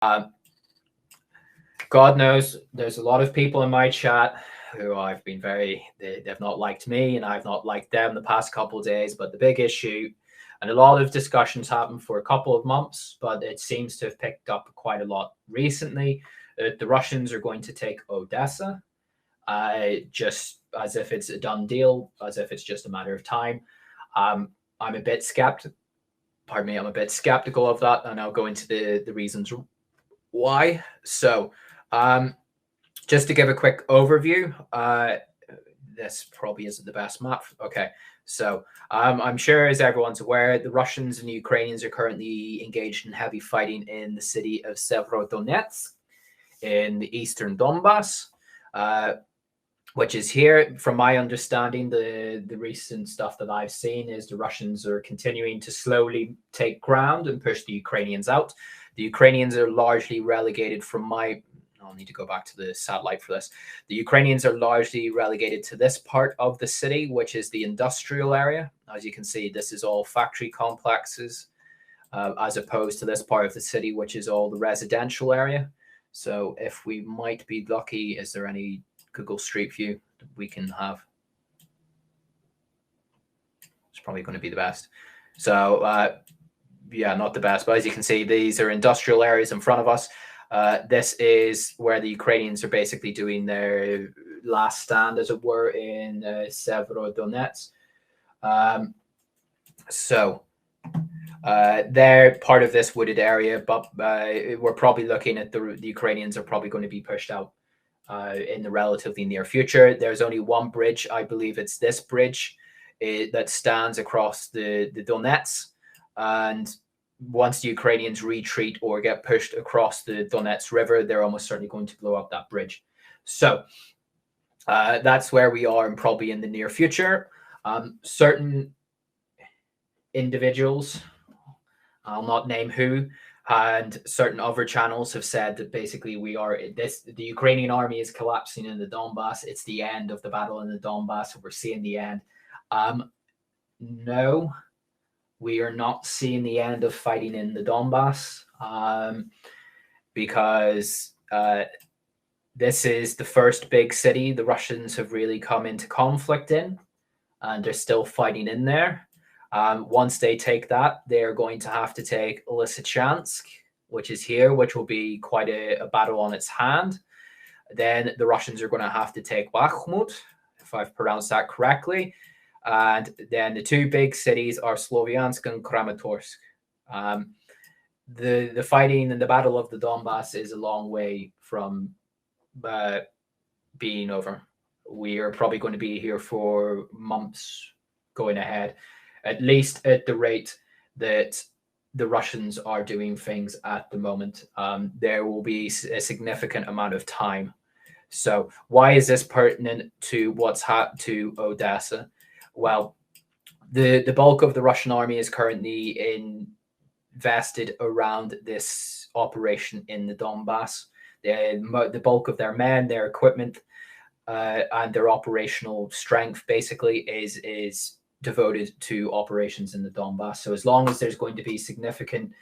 God knows there's a lot of people in my chat who I've been they've not liked me and I've not liked them the past couple of days. But the big issue, and a lot of discussions happened for a couple of months, but it seems to have picked up quite a lot recently. The Russians are going to take Odessa, just as if it's a done deal, as if it's just a matter of time. I'm a bit skeptical. Pardon me, I'm a bit skeptical of that, and I'll go into the reasons why. So, just to give a quick overview, this probably isn't the best map. Okay, so I'm sure, as everyone's aware, the Russians and the Ukrainians are currently engaged in heavy fighting in the city of Severodonetsk in the eastern Donbass, which is here. From my understanding, the recent stuff that I've seen is the Russians are continuing to slowly take ground and push the Ukrainians out. The Ukrainians are largely relegated I'll need to go back to the satellite for this. The Ukrainians are largely relegated to this part of the city, which is the industrial area. As you can see, this is all factory complexes, as opposed to this part of the city, which is all the residential area. So if we might be lucky, is there any Google Street View that we can have? It's probably going to be the best. So yeah, not the best, but as you can see, these are industrial areas in front of us. This is where the Ukrainians are basically doing their last stand, as it were, in Severodonetsk. So they're part of this wooded area, but we're probably looking at the Ukrainians are probably going to be pushed out in the relatively near future. There's only one bridge, I believe it's this bridge, that stands across the Donets. And once the Ukrainians retreat or get pushed across the Donets River, they're almost certainly going to blow up that bridge. So that's where we are, and probably in the near future. Certain individuals, I'll not name who, and certain other channels have said that basically the Ukrainian army is collapsing in the Donbass. It's the end of the battle in the Donbass. We're seeing the end. No, we are not seeing the end of fighting in the Donbass, because this is the first big city the Russians have really come into conflict in, and they're still fighting in there. Once they take that, they're going to have to take Lysychansk, which is here, which will be quite a battle on its hand. Then the Russians are going to have to take Bakhmut, if I've pronounced that correctly. And then the two big cities are Sloviansk and Kramatorsk. The fighting and the Battle of the Donbass is a long way from being over. We are probably going to be here for months going ahead, at least at the rate that the Russians are doing things at the moment. There will be a significant amount of time. So why is this pertinent to what's happened to Odessa? Well, the bulk of the Russian army is currently invested around this operation in the Donbass. The bulk of their men, their equipment, and their operational strength basically is devoted to operations in the Donbass. So as long as there's going to be significant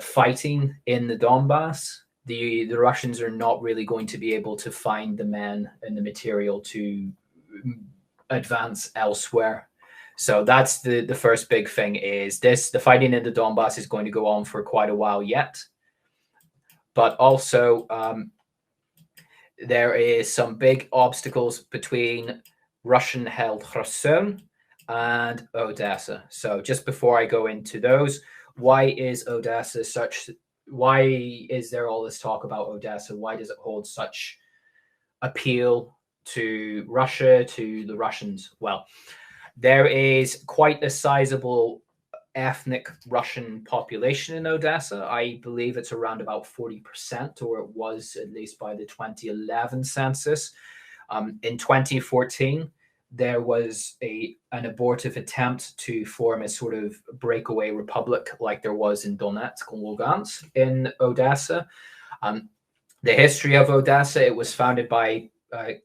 fighting in the Donbass, the Russians are not really going to be able to find the men and the material to advance elsewhere. So that's the first big thing is this. The fighting in the Donbass is going to go on for quite a while yet. But also there is some big obstacles between Russian-held Kherson and Odessa. So just before I go into those, why is Odessa why is there all this talk about Odessa? Why does it hold such appeal to Russia, to the Russians? Well, there is quite a sizable ethnic Russian population in Odessa. I believe it's around about 40%, or it was at least by the 2011 census. In 2014, there was an abortive attempt to form a sort of breakaway republic like there was in Donetsk and Lugansk in Odessa. The history of Odessa, it was founded by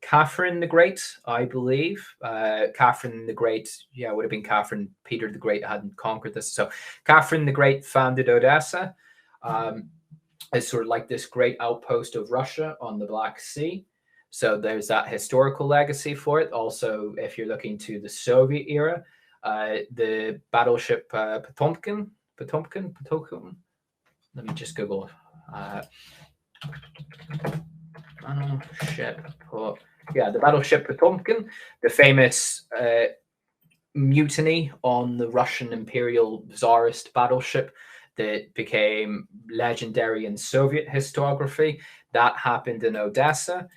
Catherine the Great, I believe. Catherine the Great, yeah, it would have been Catherine. Peter the Great hadn't conquered this. So Catherine the Great founded Odessa. as sort of like this great outpost of Russia on the Black Sea. So there's that historical legacy for it. Also, if you're looking to the Soviet era, the battleship Potemkin. Let me just Google. Battleship. Yeah, the battleship Potemkin, the famous mutiny on the Russian Imperial Tsarist battleship that became legendary in Soviet historiography. That happened in Odessa.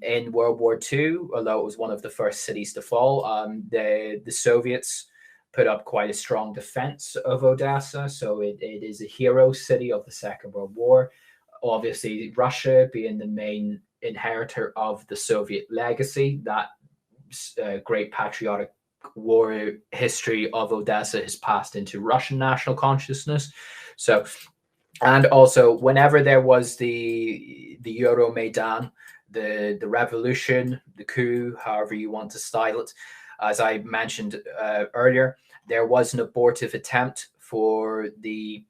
In World War II, although it was one of the first cities to fall, the Soviets put up quite a strong defense of Odessa. So it is a hero city of the Second World War. Obviously, Russia being the main inheritor of the Soviet legacy, that great patriotic war history of Odessa has passed into Russian national consciousness. So, and also whenever there was the Euromaidan, the revolution, the coup, however you want to style it, as I mentioned earlier, there was an abortive attempt for the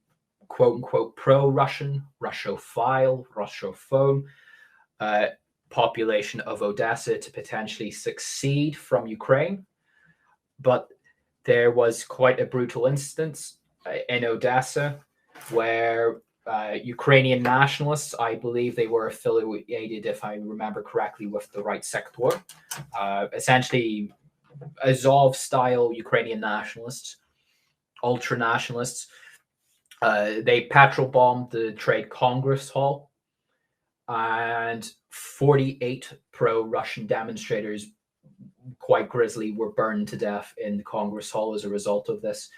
quote unquote pro-Russian, Russophone population of Odessa to potentially succeed from Ukraine. But there was quite a brutal instance in Odessa where Ukrainian nationalists, I believe they were affiliated, if I remember correctly, with the right sector, essentially Azov-style Ukrainian nationalists, ultra-nationalists. They petrol bombed the Trade Congress Hall, and 48 pro-Russian demonstrators, quite grisly, were burned to death in the Congress Hall as a result of this.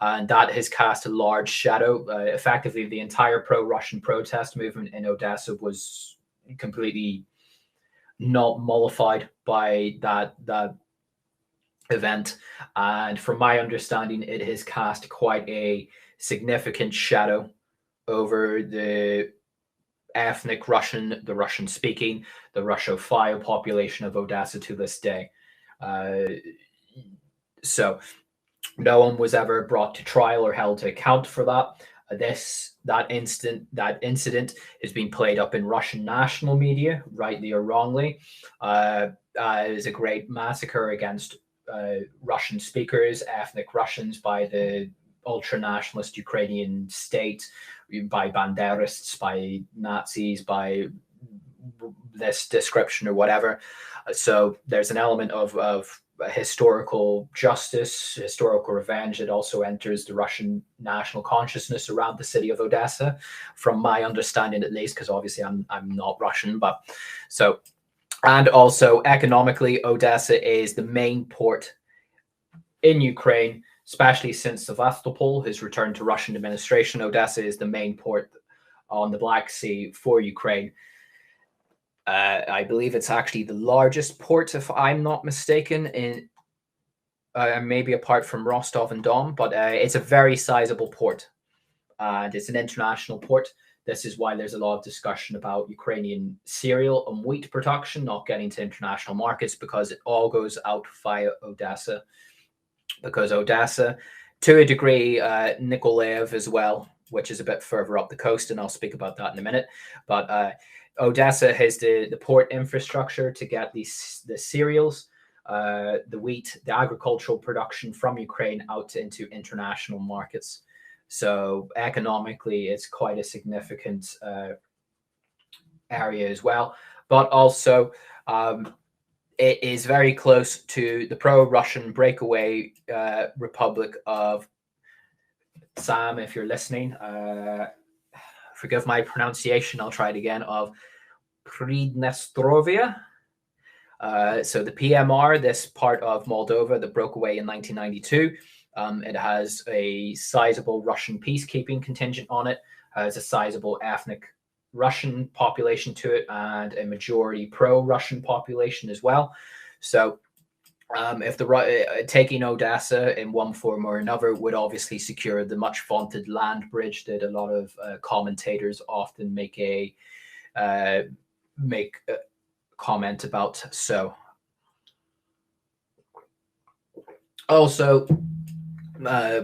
And that has cast a large shadow. Effectively, the entire pro-Russian protest movement in Odessa was completely not mollified by that event. And from my understanding, it has cast quite a significant shadow over the ethnic Russian, the Russian-speaking, the Russophile population of Odessa to this day. So no one was ever brought to trial or held to account for that. That incident is being played up in Russian national media, rightly or wrongly. It is a great massacre against Russian speakers, ethnic Russians, by the ultra-nationalist Ukrainian state, by Banderists, by Nazis, by this description or whatever. So there's an element of historical justice, historical revenge that also enters the Russian national consciousness around the city of Odessa, from my understanding at least, because obviously I'm not Russian, but so. And also economically, Odessa is the main port in Ukraine, especially since Sevastopol has returned to Russian administration. Odessa is the main port on the Black Sea for Ukraine. I believe it's actually the largest port, if I'm not mistaken, in maybe apart from Rostov and Don, but it's a very sizable port, and it's an international port. This is why there's a lot of discussion about Ukrainian cereal and wheat production not getting to international markets, because it all goes out via Odessa. Because Odessa, to a degree, Nikolaev as well, which is a bit further up the coast, and I'll speak about that in a minute. But Odessa has the port infrastructure to get the cereals, the wheat, the agricultural production from Ukraine out into international markets. So economically, it's quite a significant area as well. But also, it is very close to the pro-Russian breakaway Republic of Sam, if you're listening. Forgive my pronunciation, I'll try it again, of Pridnestrovia. So the PMR, this part of Moldova that broke away in 1992, it has a sizable Russian peacekeeping contingent on it, has a sizable ethnic Russian population to it, and a majority pro-Russian population as well. So if taking Odessa in one form or another would obviously secure the much vaunted land bridge that a lot of commentators often make a comment about. So also,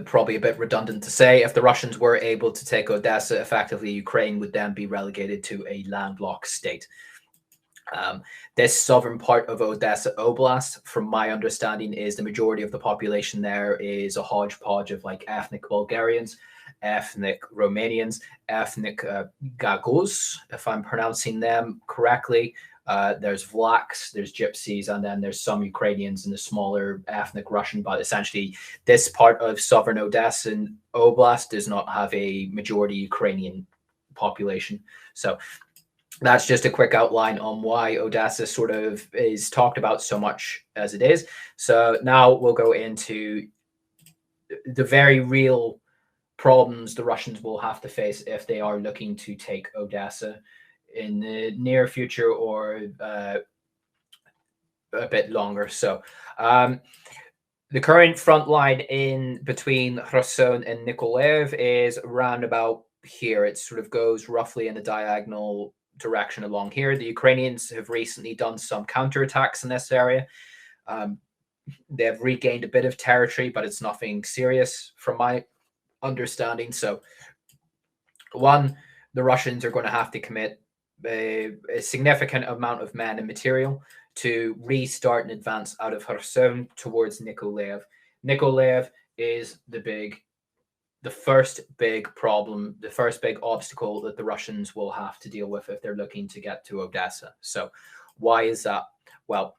probably a bit redundant to say, if the Russians were able to take Odessa, effectively Ukraine would then be relegated to a landlocked state. This southern part of Odessa Oblast, from my understanding, is the majority of the population there is a hodgepodge of like ethnic Bulgarians, ethnic Romanians, ethnic Gagos, if I'm pronouncing them correctly. There's Vlachs, there's Gypsies, and then there's some Ukrainians and the smaller ethnic Russian. But essentially, this part of southern Odessa and Oblast does not have a majority Ukrainian population. So that's just a quick outline on why Odessa sort of is talked about so much as it is. So now we'll go into the very real problems the Russians will have to face if they are looking to take Odessa in the near future or a bit longer. So the current front line in between Kherson and Nikolaev is around about here. It sort of goes roughly in a diagonal direction along here. The Ukrainians have recently done some counterattacks in this area. They have regained a bit of territory, but it's nothing serious from my understanding. So one, the Russians are going to have to commit a significant amount of men and material to restart and advance out of Kherson towards Nikolaev. Nikolaev is the first big problem, the first big obstacle that the Russians will have to deal with if they're looking to get to Odessa. So why is that? Well,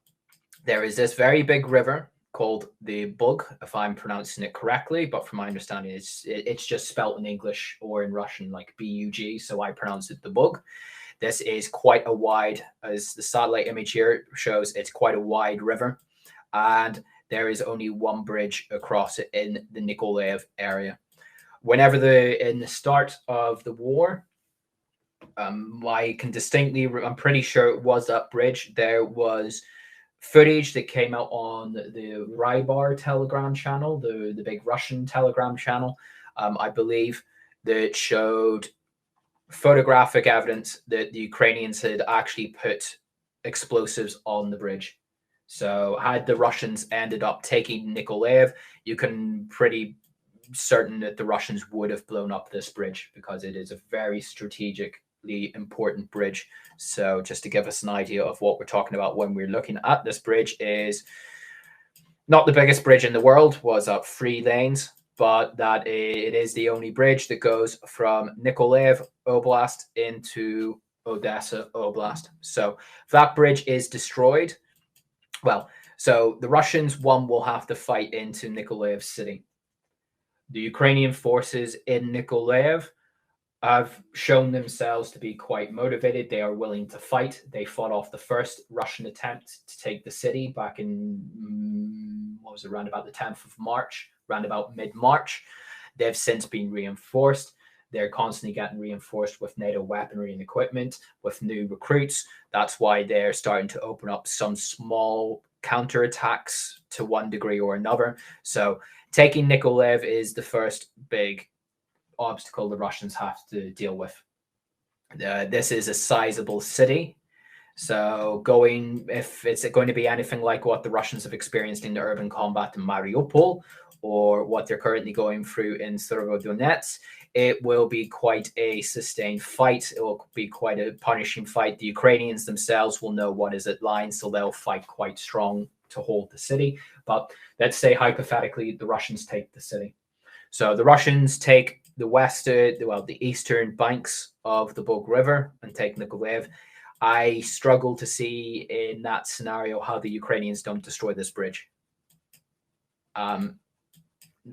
there is this very big river called the Bug, if I'm pronouncing it correctly, but from my understanding, it's just spelt in English or in Russian like B-U-G, so I pronounce it the Bug. This is quite a wide, as the satellite image here shows, it's quite a wide river, and there is only one bridge across it in the Nikolaev area. Whenever in the start of the war, I can distinctly, I'm pretty sure it was that bridge. There was footage that came out on the Reservoir Telegram channel, the big Russian Telegram channel, I believe, that showed photographic evidence that the Ukrainians had actually put explosives on the bridge. So had the Russians ended up taking Nikolaev, you can pretty certain that the Russians would have blown up this bridge because it is a very strategically important bridge. So just to give us an idea of what we're talking about when we're looking at this bridge, is not the biggest bridge in the world, was up 3 lanes, but that it is the only bridge that goes from Nikolaev Oblast into Odessa Oblast. So if that bridge is destroyed, well, so the Russians, one, will have to fight into Nikolaev city. The Ukrainian forces in Nikolaev have shown themselves to be quite motivated. They are willing to fight. They fought off the first Russian attempt to take the city back in, what was it, around about the 10th of March, around about mid-March. They've since been reinforced. They're constantly getting reinforced with NATO weaponry and equipment, with new recruits. That's why they're starting to open up some small counterattacks to one degree or another. So taking Nikolaev is the first big obstacle the Russians have to deal with. This is a sizable city. So if it's going to be anything like what the Russians have experienced in the urban combat in Mariupol, or what they're currently going through in Severodonetsk, it will be quite a sustained fight. It will be quite a punishing fight. The Ukrainians themselves will know what is at line, so they'll fight quite strong to hold the city. But let's say hypothetically the Russians take the city. So the Russians take the eastern banks of the Bug River and take Nikolaev. I struggle to see in that scenario how the Ukrainians don't destroy this bridge.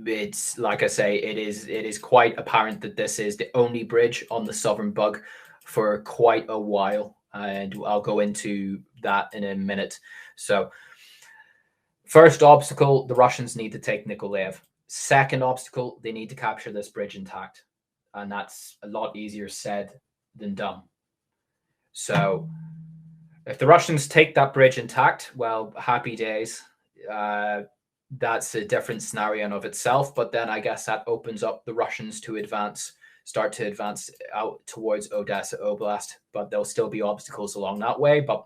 It's like I say, it is quite apparent that this is the only bridge on the southern Bug for quite a while, and I'll go into that in a minute. So first obstacle, the Russians need to take Nikolaev. Second obstacle, they need to capture this bridge intact, and that's a lot easier said than done. So if the Russians take that bridge intact, well, happy days. That's a different scenario in of itself, but then I guess that opens up the Russians to start to advance out towards Odessa Oblast, but there'll still be obstacles along that way. But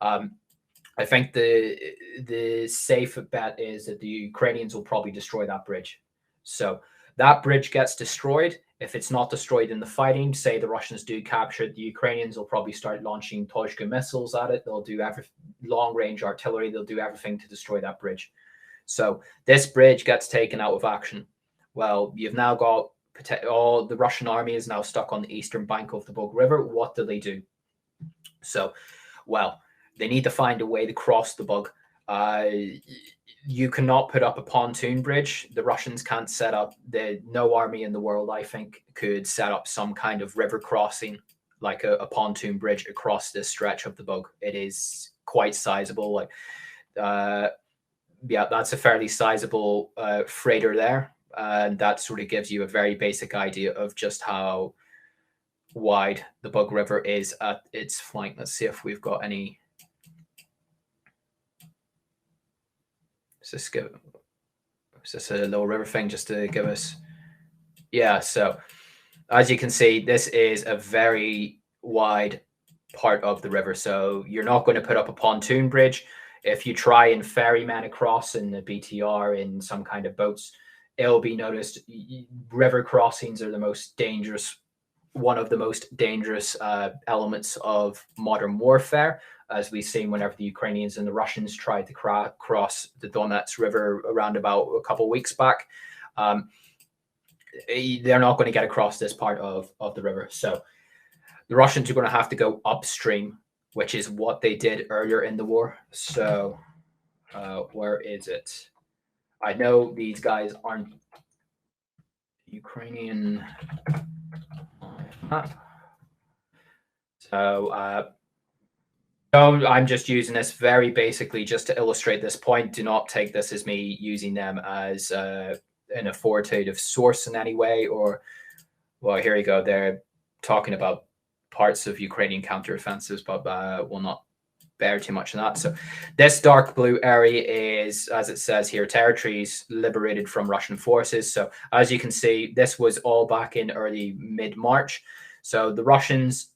I think the safe bet is that the Ukrainians will probably destroy that bridge. So that bridge gets destroyed. If it's not destroyed in the fighting, say the Russians do capture it, the Ukrainians will probably start launching Toshka missiles at it. They'll do long-range artillery. They'll do everything to destroy that bridge. So this bridge gets taken out of action. Well, you've now got all the Russian army is now stuck on the eastern bank of the Bug River. What do? So, well, they need to find a way to cross the Bug. You cannot put up a pontoon bridge. The Russians can't set up, no army in the world, I think, could set up some kind of river crossing, like a pontoon bridge across this stretch of the Bug. It is quite sizable. Like, yeah, that's a fairly sizable freighter there. And that sort of gives you a very basic idea of just how wide the Bug River is at its flank. Let's see if we've got any. Is this a little river thing just to give us? Yeah, so as you can see, this is a very wide part of the river. So you're not going to put up a pontoon bridge. If you try and ferry men across in the BTR in some kind of boats, it'll be noticed. River crossings are the most dangerous, one of the most dangerous elements of modern warfare, as we've seen whenever the Ukrainians and the Russians tried to cross the Donets River around about a couple of weeks back. They're not going to get across this part of the river. So the Russians are going to have to go upstream, which is what they did earlier in the war. So where is it? I know these guys aren't Ukrainian. So I'm just using this very basically just to illustrate this point. Do not take this as me using them as an authoritative source in any way. Or, well, here you go. They're talking about parts of Ukrainian counteroffensives, but will not bear too much on that. So this dark blue area is, as it says here, territories liberated from Russian forces. So as you can see, this was all back in early mid-March. So the Russians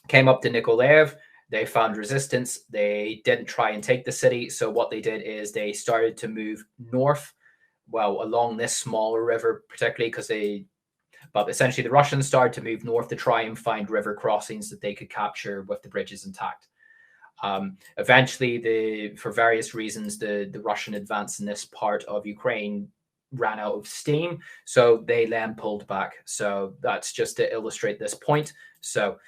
came up to Nikolaev. They found resistance. They didn't try and take the city. So what they did is they started to move north, well, along this smaller river, particularly because but essentially the Russians started to move north to try and find river crossings that they could capture with the bridges intact. Eventually, for various reasons, the Russian advance in this part of Ukraine ran out of steam, so they then pulled back. So that's just to illustrate this point. So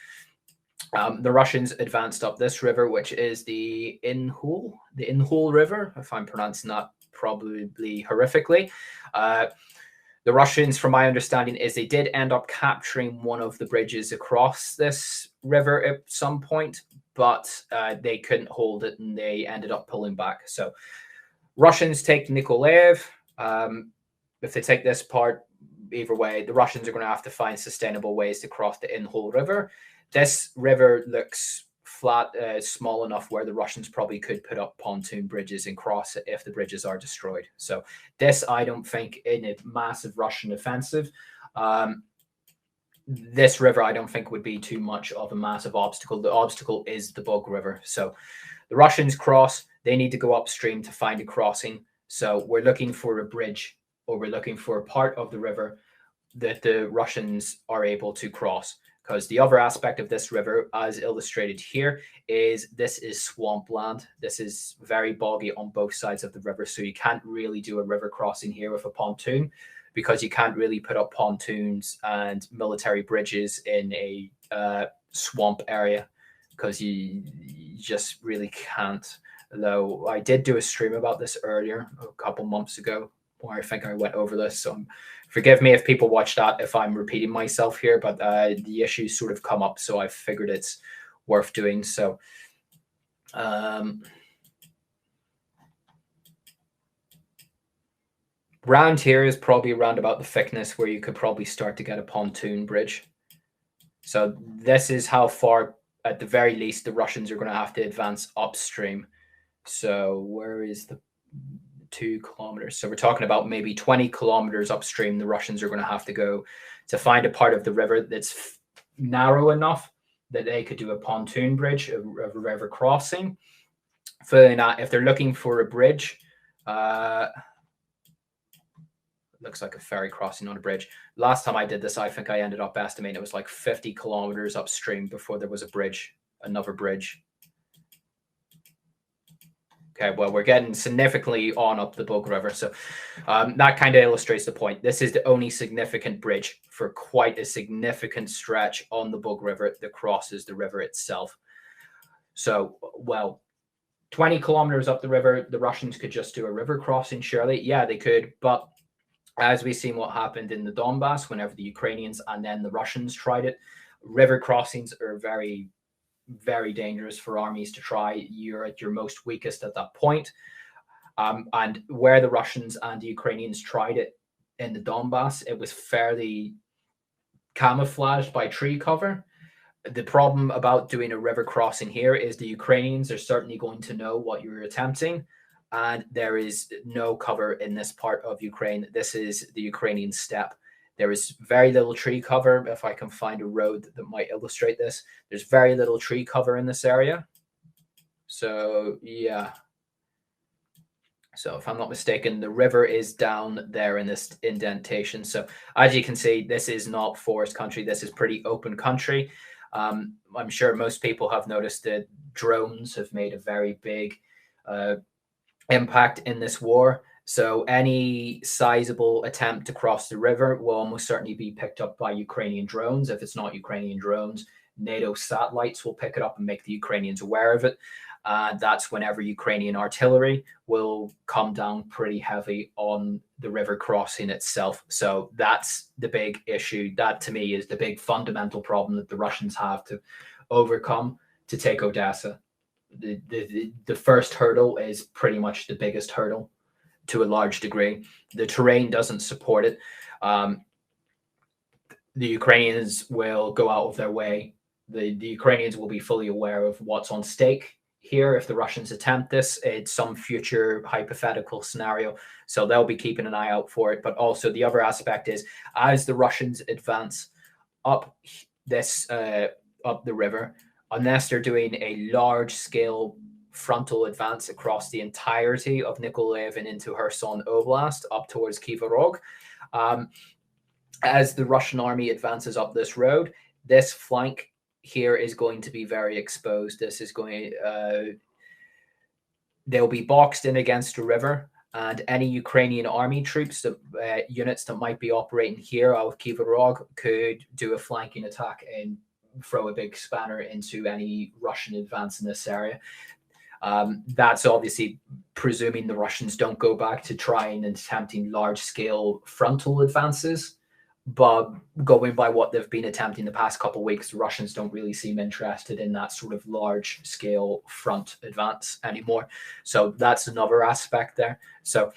the Russians advanced up this river, which is the Inhul River, if I'm pronouncing that probably horrifically. The Russians, from my understanding, is they did end up capturing one of the bridges across this river at some point, but they couldn't hold it and they ended up pulling back. So Russians take Nikolaev. If they take this part, either way, the Russians are going to have to find sustainable ways to cross the Inhul River. This river looks flat, small enough where the Russians probably could put up pontoon bridges and cross it if the bridges are destroyed. So this, I don't think, in a massive Russian offensive, this river, I don't think would be too much of a massive obstacle. The obstacle is the Bug River. So the Russians cross, they need to go upstream to find a crossing. So we're looking for a bridge, or we're looking for a part of the river that the Russians are able to cross. Because the other aspect of this river, as illustrated here, is this is swampland. This is very boggy on both sides of the river. So you can't really do a river crossing here with a pontoon, because you can't really put up pontoons and military bridges in a swamp area, because you just really can't. Though I did do a stream about this earlier, a couple months ago, where I think I went over this. So forgive me if people watch that, if I'm repeating myself here, but the issues sort of come up, so I figured it's worth doing. So round here is probably around about the thickness where you could probably start to get a pontoon bridge. So this is how far, at the very least, the Russians are going to have to advance upstream. So where is the 2 kilometers? So we're talking about maybe 20 kilometers upstream. The Russians are going to have to go to find a part of the river that's narrow enough that they could do a pontoon bridge, a river crossing. If they're looking for a bridge, looks like a ferry crossing on a bridge. Last time I did this, I think I ended up estimating it was like 50 kilometers upstream before there was a bridge, another bridge. Okay, well, we're getting significantly on up the Bug River. So that kind of illustrates the point. This is the only significant bridge for quite a significant stretch on the Bug River that crosses the river itself. So, well, 20 kilometers up the river, the Russians could just do a river crossing, surely. Yeah, they could. But as we've seen what happened in the Donbass, whenever the Ukrainians and then the Russians tried it, river crossings are very, very dangerous for armies to try. You're at your most weakest at that point. And where the Russians and the Ukrainians tried it in the Donbass, it was fairly camouflaged by tree cover. The problem about doing a river crossing here is the Ukrainians are certainly going to know what you're attempting, and there is no cover in this part of Ukraine. This is the Ukrainian steppe. There is very little tree cover. If I can find a road that might illustrate this, there's very little tree cover in this area. So, yeah. So if I'm not mistaken, the river is down there in this indentation. So as you can see, this is not forest country. This is pretty open country. I'm sure most people have noticed that drones have made a very big impact in this war. So any sizable attempt to cross the river will almost certainly be picked up by Ukrainian drones. If it's not Ukrainian drones, NATO satellites will pick it up and make the Ukrainians aware of it. That's whenever Ukrainian artillery will come down pretty heavy on the river crossing itself. So that's the big issue. That, to me, is the big fundamental problem that the Russians have to overcome to take Odessa. The first hurdle is pretty much the biggest hurdle to a large degree. The terrain doesn't support it. The Ukrainians will go out of their way. The Ukrainians will be fully aware of what's on stake here if the Russians attempt this. It's some future hypothetical scenario, so they'll be keeping an eye out for it. But also the other aspect is, as the Russians advance up this up the river, unless they're doing a large-scale frontal advance across the entirety of Nikolaev and into Kherson Oblast up towards Kryvyi Rog, as the Russian army advances up this road, this flank here is going to be very exposed. This is going they'll be boxed in against the river, and any Ukrainian army troops, units that might be operating here out of Kryvyi Rog, could do a flanking attack and throw a big spanner into any Russian advance in this area. That's obviously presuming the Russians don't go back to trying and attempting large-scale frontal advances. But going by what they've been attempting the past couple of weeks, the Russians don't really seem interested in that sort of large-scale front advance anymore. So that's another aspect there. So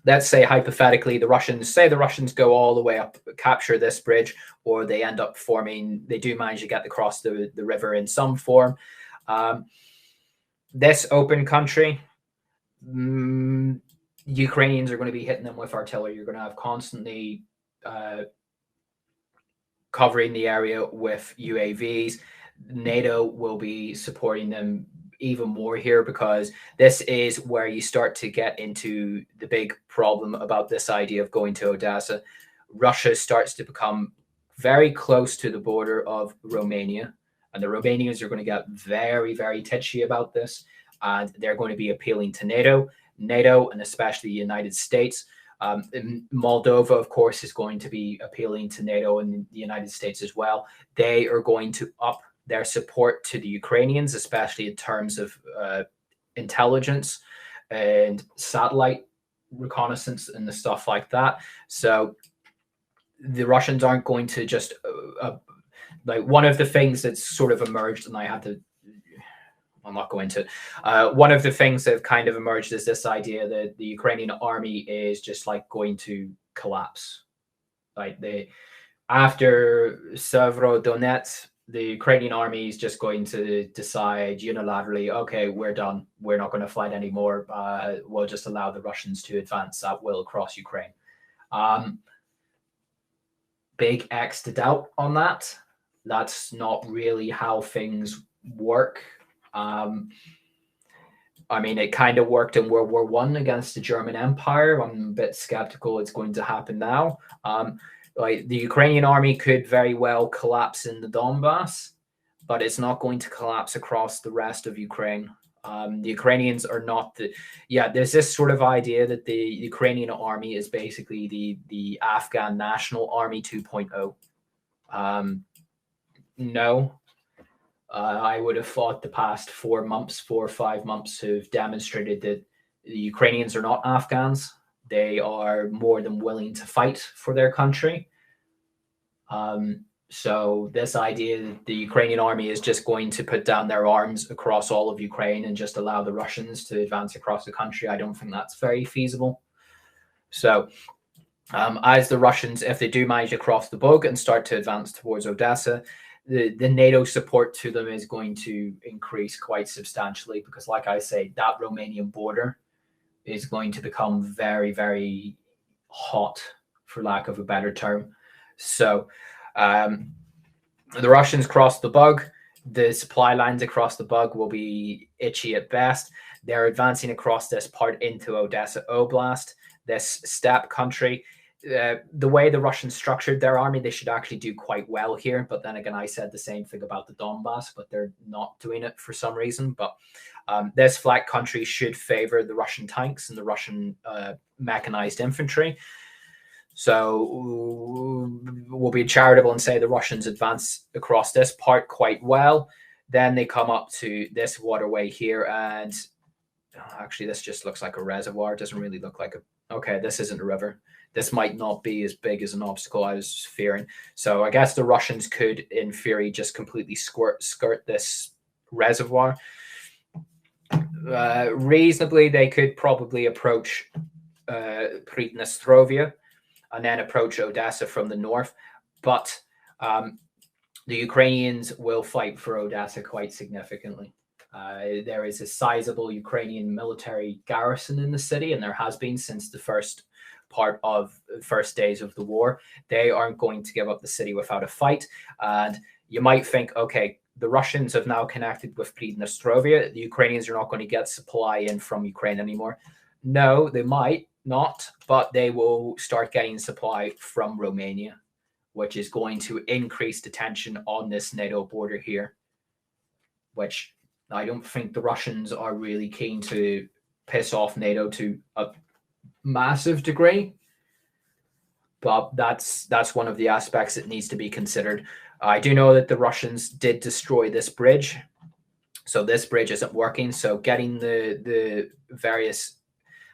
let's say hypothetically the Russians go all the way up, capture this bridge, or they end up forming, they do manage to get across the river in some form. This open country, Ukrainians are going to be hitting them with artillery. You're going to have constantly covering the area with UAVs. NATO will be supporting them even more here, because this is where you start to get into the big problem about this idea of going to Odessa. Russia starts to become very close to the border of Romania, and the Romanians are going to get very, very titchy about this, and they're going to be appealing to NATO, and especially the United States. Moldova, of course, is going to be appealing to NATO and the United States as well. They are going to up their support to the Ukrainians, especially in terms of intelligence and satellite reconnaissance and the stuff like that. So the Russians aren't going to just like, one of the things that's sort of emerged, and I'm not going to. One of the things that have kind of emerged is this idea that the Ukrainian army is just like going to collapse. Like after Severodonetsk, the Ukrainian army is just going to decide unilaterally, okay, we're done. We're not going to fight anymore. We'll just allow the Russians to advance at will across Ukraine. Big X to doubt on that. That's not really how things work. I mean, it kind of worked in World War I against the German Empire. I'm a bit skeptical it's going to happen now. Like the Ukrainian army could very well collapse in the Donbass, but it's not going to collapse across the rest of Ukraine. The Ukrainians are not the, yeah, there's this sort of idea that the Ukrainian army is basically the Afghan National Army 2.0. No, I would have thought the past 4 months, 4 or 5 months have demonstrated that the Ukrainians are not Afghans. They are more than willing to fight for their country. So this idea that the Ukrainian army is just going to put down their arms across all of Ukraine and just allow the Russians to advance across the country, I don't think that's very feasible. So as the Russians, if they do manage to cross the Bug and start to advance towards Odessa, the NATO support to them is going to increase quite substantially because, like I say, that Romanian border is going to become very, very hot, for lack of a better term. So the Russians cross the Bug. The supply lines across the Bug will be itchy at best. They're advancing across this part into Odessa Oblast, this steppe country. The way the Russians structured their army, they should actually do quite well here. But then again, I said the same thing about the Donbass, but they're not doing it for some reason. But this flat country should favor the Russian tanks and the Russian mechanized infantry. So we'll be charitable and say the Russians advance across this part quite well. Then they come up to this waterway here, and actually this just looks like a reservoir. It doesn't really look like a, okay, this isn't a river. This might not be as big as an obstacle I was fearing. So I guess the Russians could, in theory, just completely skirt this reservoir. Reasonably, they could probably approach Pridnestrovia and then approach Odessa from the north. But the Ukrainians will fight for Odessa quite significantly. There is a sizable Ukrainian military garrison in the city, and there has been since the first days of the war. They aren't going to give up the city without a fight. And you might think, okay, the Russians have now connected with Pridnestrovia. The Ukrainians are not going to get supply in from Ukraine anymore. No, they might not, but they will start getting supply from Romania, which is going to increase the tension on this NATO border here, which I don't think the Russians are really keen to piss off NATO to a massive degree. But that's one of the aspects that needs to be considered. I do know that the Russians did destroy this bridge. So this bridge isn't working. So getting the various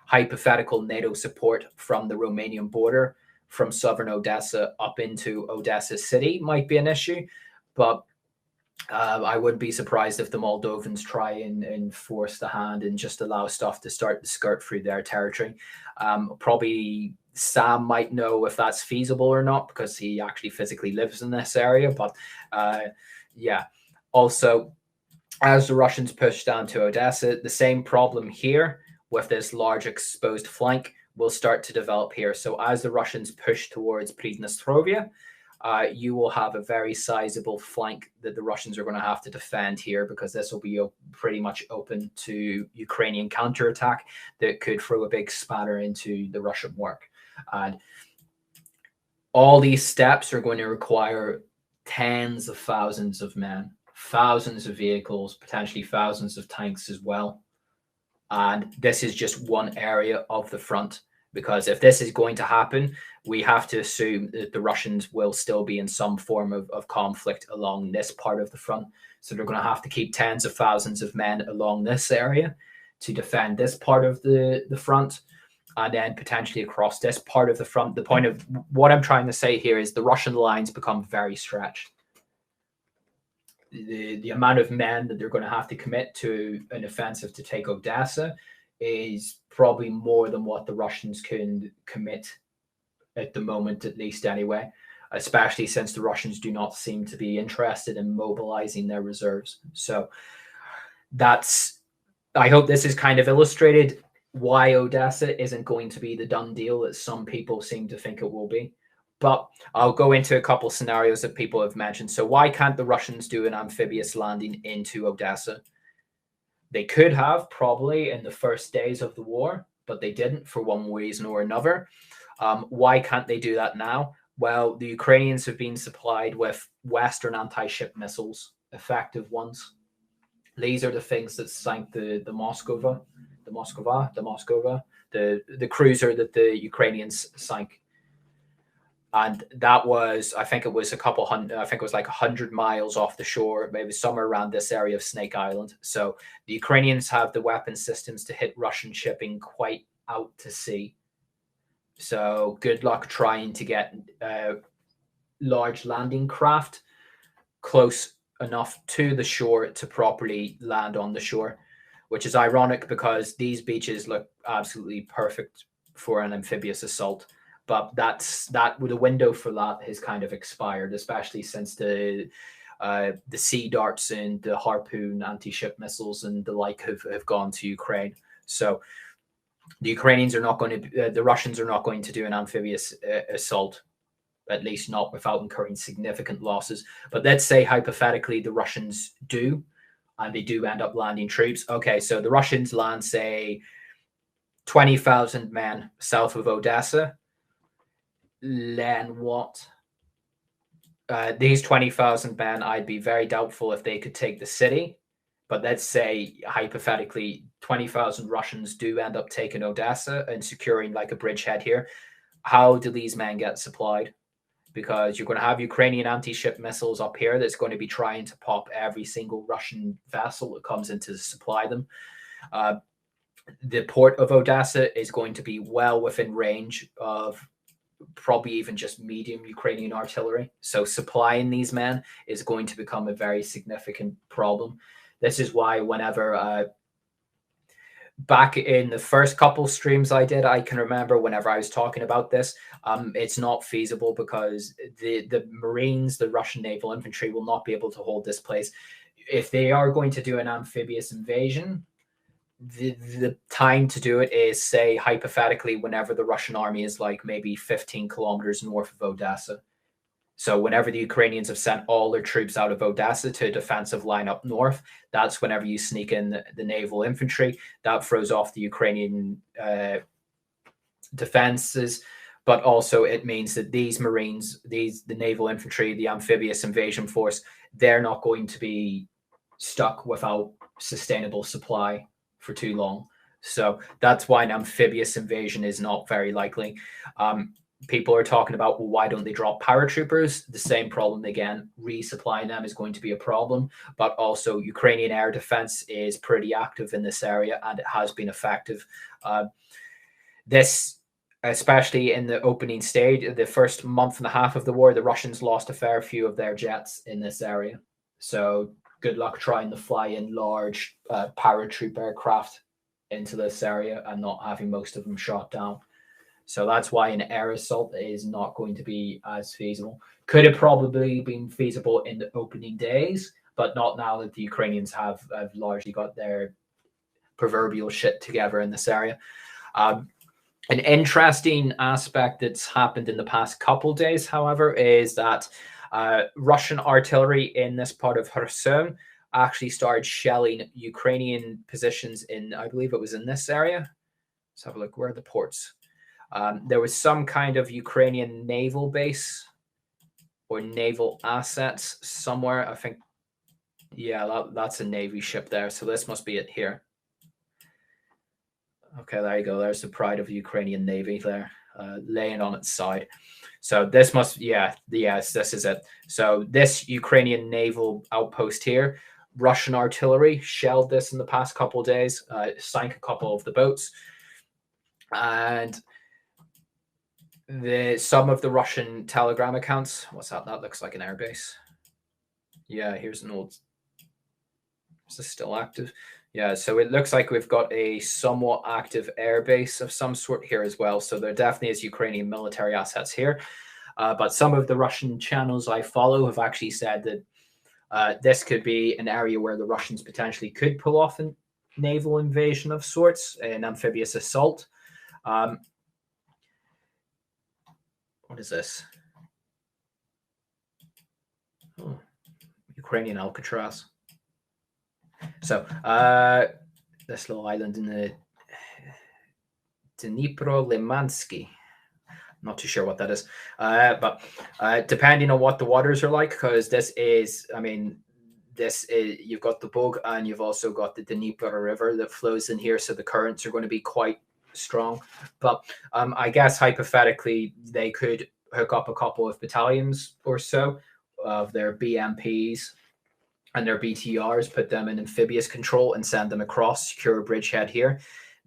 hypothetical NATO support from the Romanian border from southern Odessa up into Odessa city might be an issue. But I wouldn't be surprised if the Moldovans try and force the hand and just allow stuff to start to skirt through their territory. Probably Sam might know if that's feasible or not because he actually physically lives in this area. But yeah, also, as the Russians push down to Odessa, the same problem here with this large exposed flank will start to develop here. So as the Russians push towards Pridnestrovia, you will have a very sizable flank that the Russians are going to have to defend here because this will be pretty much open to Ukrainian counterattack that could throw a big spanner into the Russian work. And all these steps are going to require tens of thousands of men, thousands of vehicles, potentially thousands of tanks as well. And this is just one area of the front. Because if this is going to happen, we have to assume that the Russians will still be in some form of conflict along this part of the front. So they're going to have to keep tens of thousands of men along this area to defend this part of the front, and then potentially across this part of the front. The point of what I'm trying to say here is the Russian lines become very stretched. The amount of men that they're going to have to commit to an offensive to take Odessa is probably more than what the Russians can commit at the moment, at least anyway, especially since the Russians do not seem to be interested in mobilizing their reserves. So I hope this is kind of illustrated why Odessa isn't going to be the done deal that some people seem to think it will be. But I'll go into a couple scenarios that people have mentioned. So why can't the Russians do an amphibious landing into Odessa? They could have probably in the first days of the war, but they didn't for one reason or another. Why can't they do that now? Well, the Ukrainians have been supplied with Western anti-ship missiles, effective ones. These are the things that sank the Moskova, the cruiser that the Ukrainians sank. And that was, I think it was a couple hundred, I think it was like 100 miles off the shore, maybe somewhere around this area of Snake Island. So the Ukrainians have the weapon systems to hit Russian shipping quite out to sea. So good luck trying to get large landing craft close enough to the shore to properly land on the shore, which is ironic because these beaches look absolutely perfect for an amphibious assault. But the window for that has kind of expired, especially since the sea darts and the harpoon anti-ship missiles and the like have gone to Ukraine. So the Ukrainians are not going to, the Russians are not going to do an amphibious assault, at least not without incurring significant losses. But let's say hypothetically the Russians do, and they do end up landing troops. Okay, so the Russians land, say, 20,000 men south of Odessa. Then what? These 20,000 men, I'd be very doubtful if they could take the city. But let's say, hypothetically, 20,000 Russians do end up taking Odessa and securing like a bridgehead here. How do these men get supplied? Because you're going to have Ukrainian anti-ship missiles up here that's going to be trying to pop every single Russian vessel that comes in to supply them. The port of Odessa is going to be well within range of probably even just medium Ukrainian artillery. So supplying these men is going to become a very significant problem. This is why whenever back in the first couple streams I did, I can remember whenever I was talking about this, it's not feasible because the Marines, the Russian naval infantry, will not be able to hold this place. If they are going to do an amphibious invasion, the time to do it is, say, hypothetically, whenever the Russian army is like maybe 15 kilometers north of Odessa. So whenever the Ukrainians have sent all their troops out of Odessa to a defensive line up north, that's whenever you sneak in the naval infantry. That throws off the Ukrainian defenses, but also it means that these Marines, the naval infantry, the amphibious invasion force, they're not going to be stuck without sustainable supply for too long. So that's why an amphibious invasion is not very likely. People are talking about, well, why don't they drop paratroopers? The same problem again. Resupplying them is going to be a problem, but also Ukrainian air defense is pretty active in this area and it has been effective. This, especially in the opening stage, the first month and a half of the war, the Russians lost a fair few of their jets in this area. So good luck trying to fly in large paratroop aircraft into this area and not having most of them shot down. So that's why an air assault is not going to be as feasible. Could have probably been feasible in the opening days, but not now that the Ukrainians have largely got their proverbial shit together in this area. An interesting aspect that's happened in the past couple days, however, is that Russian artillery in this part of Kherson actually started shelling Ukrainian positions in, I believe it was in this area. Let's have a look. Where are the ports? There was some kind of Ukrainian naval base or naval assets somewhere. I think, yeah, that's a Navy ship there. So this must be it here. Okay, there you go. There's the pride of the Ukrainian Navy there, laying on its side. So this must, yes, this is it. So this Ukrainian naval outpost here, Russian artillery shelled this in the past couple of days, sank a couple of the boats. And some of the Russian Telegram accounts, what's that? That looks like an airbase. Yeah, here's an old, is this still active? Yeah, so it looks like we've got a somewhat active airbase of some sort here as well. So there definitely is Ukrainian military assets here. But some of the Russian channels I follow have actually said that this could be an area where the Russians potentially could pull off a naval invasion of sorts, an amphibious assault. What is this? Oh, Ukrainian Alcatraz. So this little island in the Dnipro-Limansky. Not too sure what that is, but depending on what the waters are like, because this is, I mean, this is, you've got the Bug and you've also got the Dnieper River that flows in here, so the currents are going to be quite strong. But I guess hypothetically, they could hook up a couple of battalions or so of their BMPs and their BTRs, put them in amphibious control and send them across, secure a bridgehead here.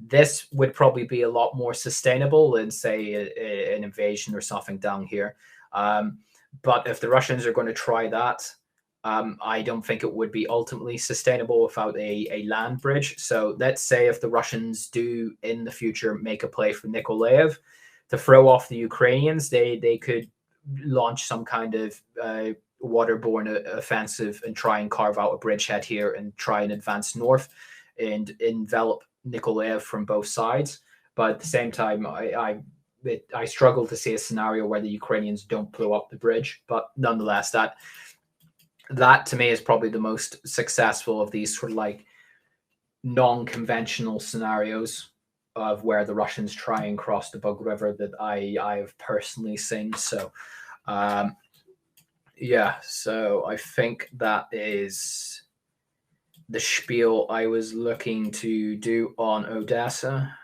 This would probably be a lot more sustainable than, say, an invasion or something down here. But if the Russians are going to try that, I don't think it would be ultimately sustainable without a land bridge. So let's say if the Russians do in the future make a play for Nikolaev to throw off the Ukrainians, they could launch some kind of waterborne offensive and try and carve out a bridgehead here and try and advance north and envelop Nikolaev from both sides. But at the same time, I struggle to see a scenario where the Ukrainians don't blow up the bridge. But nonetheless, that to me is probably the most successful of these sort of like non-conventional scenarios of where the Russians try and cross the Bug River that I've personally seen. So yeah, so I think that is the spiel I was looking to do on Odessa.